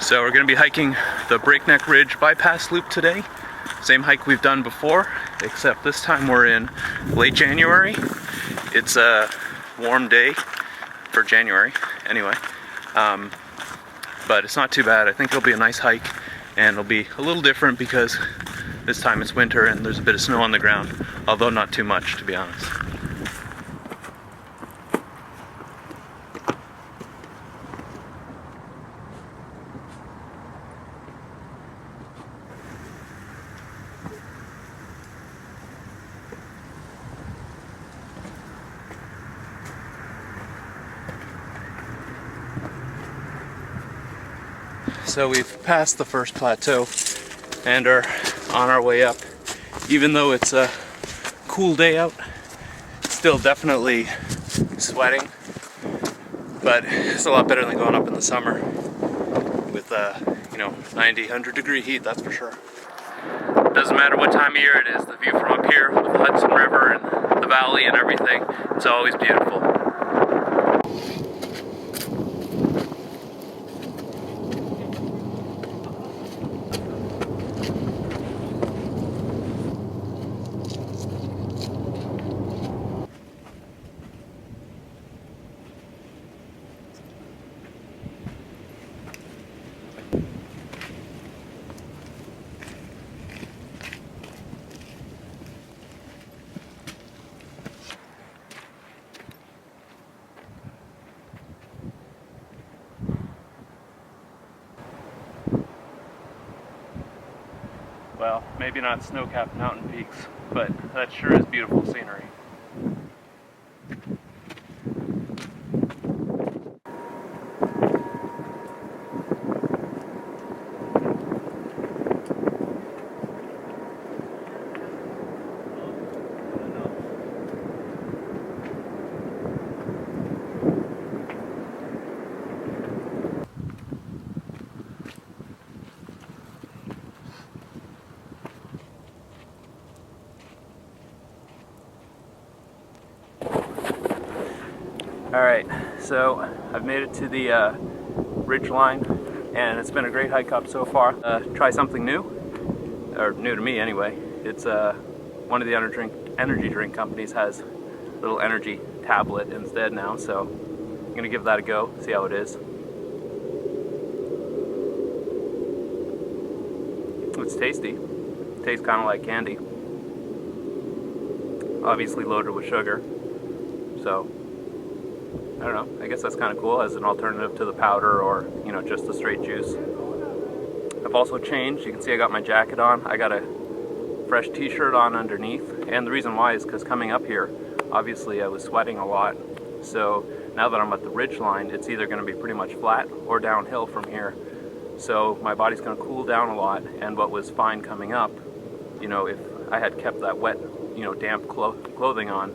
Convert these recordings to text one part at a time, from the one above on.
So we're going to be hiking the Breakneck Ridge bypass loop today. Same hike we've done before, except this time we're in late January. It's a warm day for January anyway, but it's not too bad. I think it'll be a nice hike, and it'll be a little different because this time it's winter and there's a bit of snow on the ground, although not too much, to be honest. So we've passed the first plateau and are on our way up. Even though it's a cool day out, still definitely sweating, but it's a lot better than going up in the summer with 90, 100 degree heat, that's for sure. Doesn't matter what time of year it is, the view from up here with the Hudson River and the valley and everything, it's always beautiful. Well, maybe not snow-capped mountain peaks, but that sure is beautiful scenery. Alright, so I've made it to the ridge line, and it's been a great hike up so far. Try something new, or new to me anyway. It's one of the energy drink companies has a little energy tablet instead now, so I'm gonna give that a go, see how it is. It's tasty. It tastes kind of like candy. Obviously loaded with sugar, so I don't know, I guess that's kind of cool as an alternative to the powder or, just the straight juice. I've also changed. You can see I got my jacket on. I got a fresh t-shirt on underneath, and the reason why is because coming up here, obviously I was sweating a lot. So now that I'm at the ridge line, it's either going to be pretty much flat or downhill from here. So my body's going to cool down a lot, and what was fine coming up, if I had kept that wet, damp clothing on,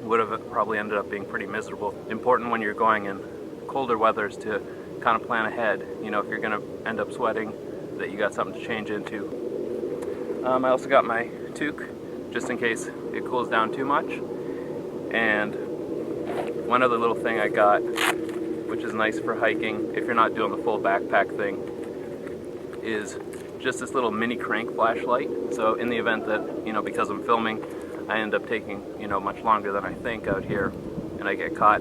would have probably ended up being pretty miserable. Important when you're going in colder weathers to kind of plan ahead, if you're going to end up sweating, that you got something to change into. I also got my toque, just in case it cools down too much. And one other little thing I got, which is nice for hiking, if you're not doing the full backpack thing, is just this little mini crank flashlight. So in the event that, because I'm filming, I end up taking, much longer than I think out here, and I get caught.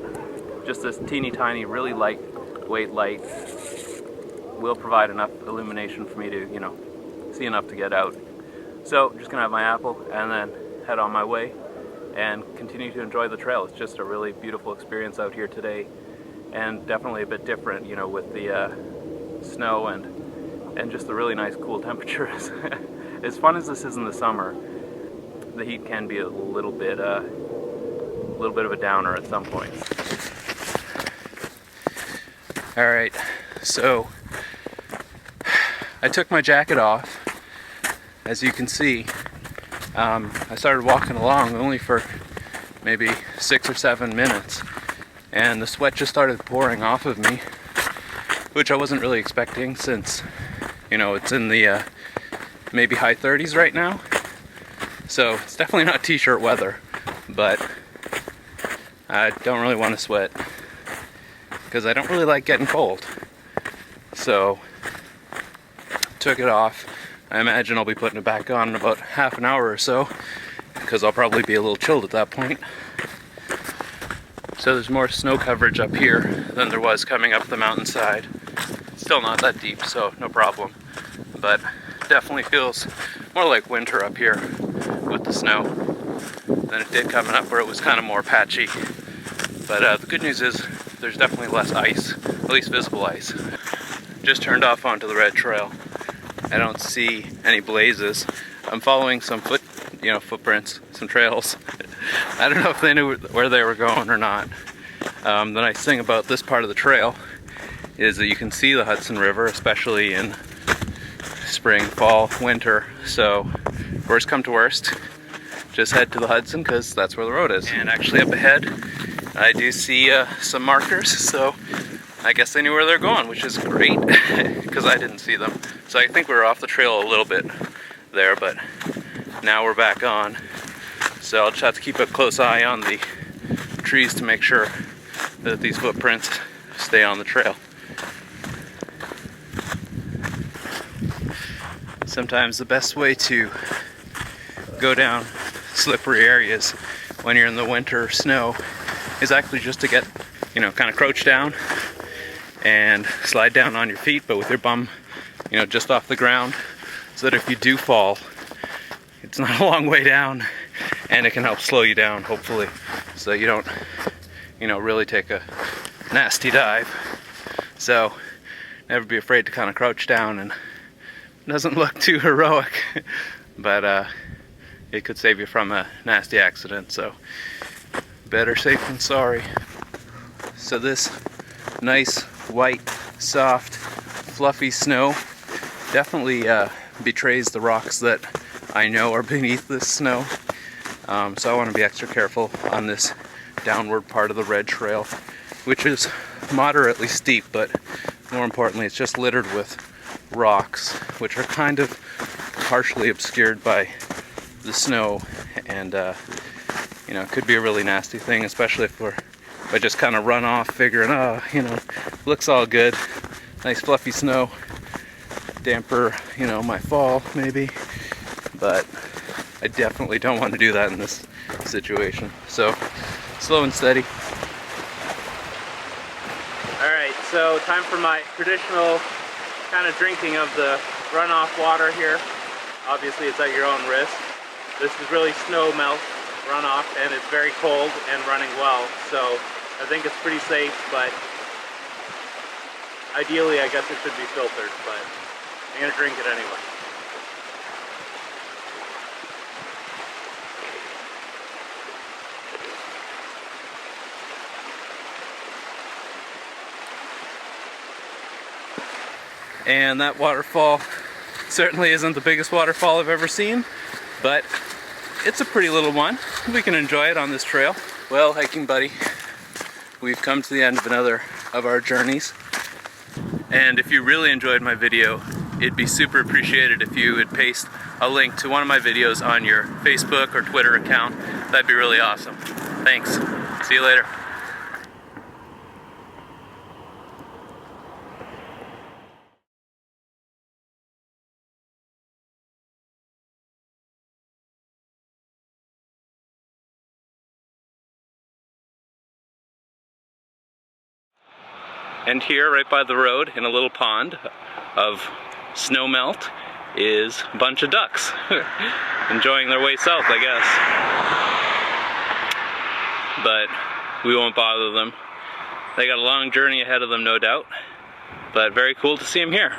Just this teeny tiny, really lightweight light will provide enough illumination for me to, see enough to get out. So I'm just gonna have my apple and then head on my way and continue to enjoy the trail. It's just a really beautiful experience out here today, and definitely a bit different, with the snow and just the really nice cool temperatures. As fun as this is in the summer, the heat can be a little bit of a downer at some points. All right, so I took my jacket off. As you can see, I started walking along only for maybe 6 or 7 minutes, and the sweat just started pouring off of me, which I wasn't really expecting since, it's in the maybe high 30s right now. So it's definitely not t-shirt weather, but I don't really want to sweat because I don't really like getting cold. So took it off. I imagine I'll be putting it back on in about half an hour or so, because I'll probably be a little chilled at that point. So there's more snow coverage up here than there was coming up the mountainside. Still not that deep, so no problem. But definitely feels more like winter up here with the snow than it did coming up where it was kind of more patchy. But the good news is there's definitely less ice, at least visible ice. Just turned off onto the red trail. I don't see any blazes. I'm following some footprints, some trails. I don't know if they knew where they were going or not. The nice thing about this part of the trail is that you can see the Hudson River, especially in spring, fall, winter. So worst come to worst, just head to the Hudson because that's where the road is. And actually up ahead, I do see some markers, so I guess they knew where they're going, which is great because I didn't see them. So I think we were off the trail a little bit there, but now we're back on. So I'll just have to keep a close eye on the trees to make sure that these footprints stay on the trail. Sometimes the best way to go down slippery areas when you're in the winter snow is actually just to get, kind of crouch down and slide down on your feet, but with your bum, just off the ground, so that if you do fall, it's not a long way down, and it can help slow you down, hopefully, so you don't, really take a nasty dive. So never be afraid to kind of crouch down, and it doesn't look too heroic, but it could save you from a nasty accident, so better safe than sorry. So this nice, white, soft, fluffy snow definitely betrays the rocks that I know are beneath this snow. So I want to be extra careful on this downward part of the red trail, which is moderately steep, but more importantly, it's just littered with rocks, which are kind of partially obscured by the snow, and it could be a really nasty thing, especially if I just kind of run off figuring, looks all good, nice fluffy snow, damper, my fall maybe, but I definitely don't want to do that in this situation. So slow and steady. Alright, so time for my traditional kind of drinking of the runoff water here. Obviously it's at your own risk. This is really snow melt runoff, and it's very cold and running well, so I think it's pretty safe, but ideally I guess it should be filtered, but I'm going to drink it anyway. And that waterfall certainly isn't the biggest waterfall I've ever seen, but it's a pretty little one. We can enjoy it on this trail. Well, hiking buddy, we've come to the end of another of our journeys. And if you really enjoyed my video, it'd be super appreciated if you would paste a link to one of my videos on your Facebook or Twitter account. That'd be really awesome. Thanks. See you later. And here, right by the road, in a little pond of snow melt, is a bunch of ducks enjoying their way south, I guess. But we won't bother them. They got a long journey ahead of them, no doubt. But very cool to see them here.